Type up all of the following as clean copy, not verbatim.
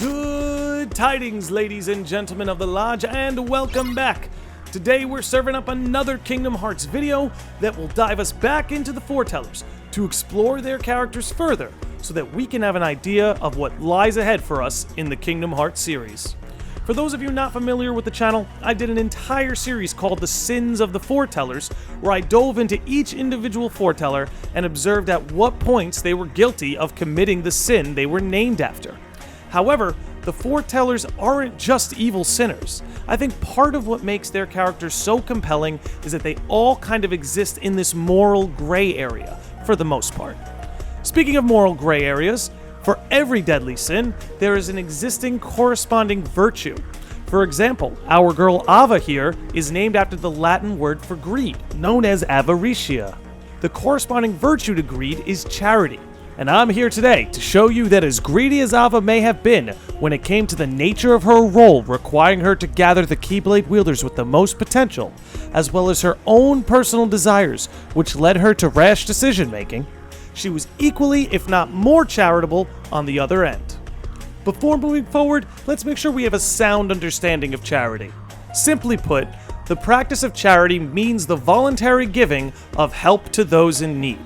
Good tidings, ladies and gentlemen of the Lodge, and welcome back. Today we're serving up another Kingdom Hearts video that will dive us back into the Foretellers to explore their characters further so that we can have an idea of what lies ahead for us in the Kingdom Hearts series. For those of you not familiar with the channel, I did an entire series called The Sins of the Foretellers, where I dove into each individual Foreteller and observed at what points they were guilty of committing the sin they were named after. However, the Foretellers aren't just evil sinners. I think part of what makes their characters so compelling is that they all kind of exist in this moral gray area, for the most part. Speaking of moral gray areas, for every deadly sin, there is an existing corresponding virtue. For example, our girl Ava here is named after the Latin word for greed, known as Avaritia. The corresponding virtue to greed is charity. And I'm here today to show you that as greedy as Ava may have been when it came to the nature of her role requiring her to gather the Keyblade Wielders with the most potential, as well as her own personal desires which led her to rash decision making, she was equally, if not more charitable on the other end. Before moving forward, let's make sure we have a sound understanding of charity. Simply put, the practice of charity means the voluntary giving of help to those in need.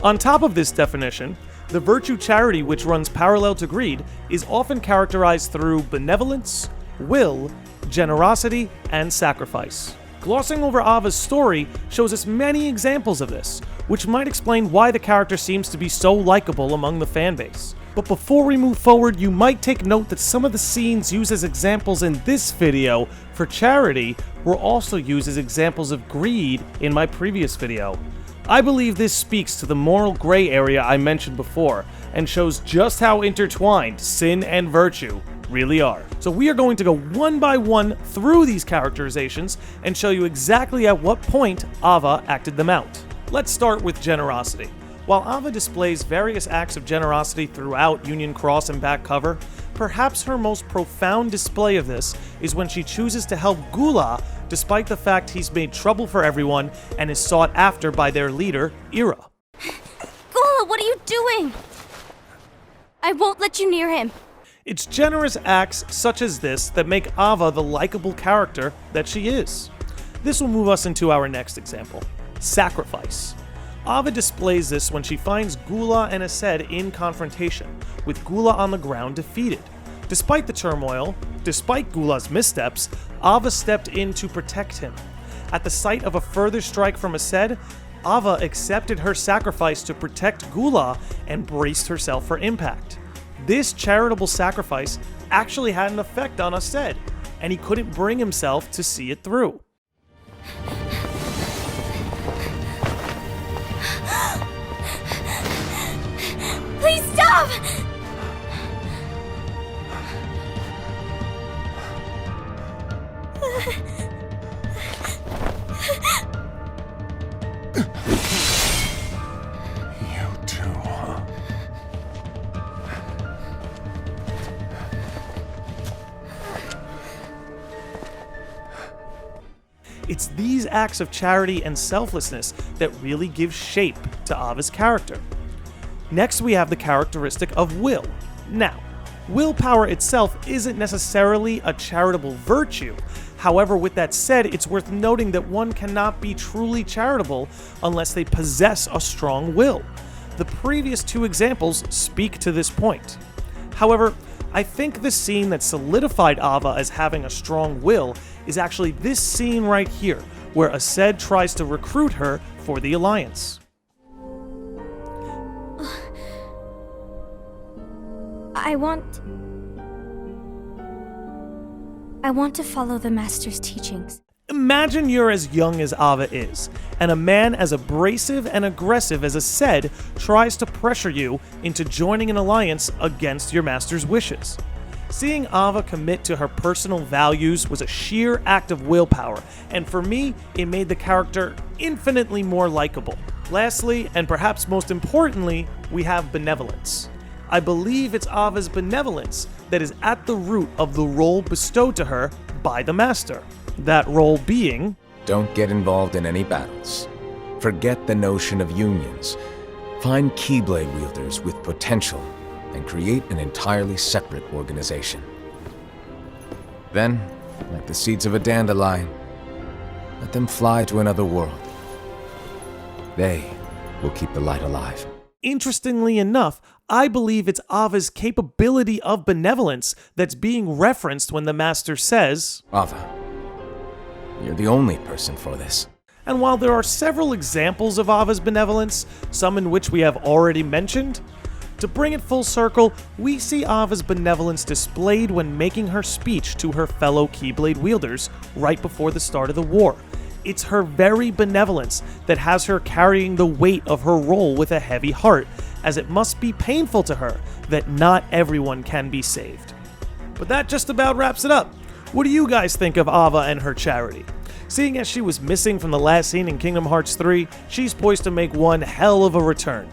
On top of this definition, the virtue charity, which runs parallel to greed, is often characterized through benevolence, will, generosity, and sacrifice. Glossing over Ava's story shows us many examples of this, which might explain why the character seems to be so likable among the fanbase. But before we move forward, you might take note that some of the scenes used as examples in this video for charity were also used as examples of greed in my previous video. I believe this speaks to the moral gray area I mentioned before, and shows just how intertwined sin and virtue really are. So we are going to go one by one through these characterizations and show you exactly at what point Ava acted them out. Let's start with generosity. While Ava displays various acts of generosity throughout Union Cross and back cover, perhaps her most profound display of this is when she chooses to help Gula despite the fact he's made trouble for everyone and is sought after by their leader, Ira. Gula, what are you doing? I won't let you near him. It's generous acts such as this that make Ava the likable character that she is. This will move us into our next example, sacrifice. Ava displays this when she finds Gula and Aced in confrontation, with Gula on the ground defeated. Despite the turmoil, despite Gula's missteps, Ava stepped in to protect him. At the sight of a further strike from Aced, Ava accepted her sacrifice to protect Gula and braced herself for impact. This charitable sacrifice actually had an effect on Aced, and he couldn't bring himself to see it through. Please stop! You too, huh? It's these acts of charity and selflessness that really give shape to Ava's character. Next, we have the characteristic of will. Now, willpower itself isn't necessarily a charitable virtue. However, with that said, it's worth noting that one cannot be truly charitable unless they possess a strong will. The previous two examples speak to this point. However, I think the scene that solidified Ava as having a strong will is actually this scene right here, where Aced tries to recruit her for the Alliance. I want to follow the Master's teachings. Imagine you're as young as Ava is, and a man as abrasive and aggressive as Aced tries to pressure you into joining an alliance against your master's wishes. Seeing Ava commit to her personal values was a sheer act of willpower, and for me, it made the character infinitely more likable. Lastly, and perhaps most importantly, we have benevolence. I believe it's Ava's benevolence that is at the root of the role bestowed to her by the Master. That role being, don't get involved in any battles. Forget the notion of unions. Find Keyblade Wielders with potential and create an entirely separate organization. Then, like the seeds of a dandelion, let them fly to another world. They will keep the light alive. Interestingly enough, I believe it's Ava's capability of benevolence that's being referenced when the Master says, Ava, you're the only person for this. And while there are several examples of Ava's benevolence, some in which we have already mentioned, to bring it full circle, we see Ava's benevolence displayed when making her speech to her fellow Keyblade Wielders right before the start of the war. It's her very benevolence that has her carrying the weight of her role with a heavy heart, as it must be painful to her that not everyone can be saved. But that just about wraps it up. What do you guys think of Ava and her charity? Seeing as she was missing from the last scene in Kingdom Hearts 3, she's poised to make one hell of a return.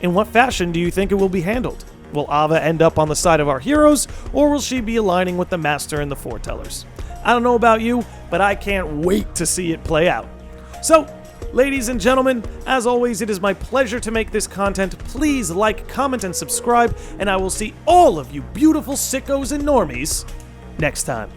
In what fashion do you think it will be handled? Will Ava end up on the side of our heroes, or will she be aligning with the Master and the Foretellers? I don't know about you, but I can't wait to see it play out. So, ladies and gentlemen, as always, it is my pleasure to make this content. Please like, comment, and subscribe, and I will see all of you beautiful sickos and normies next time.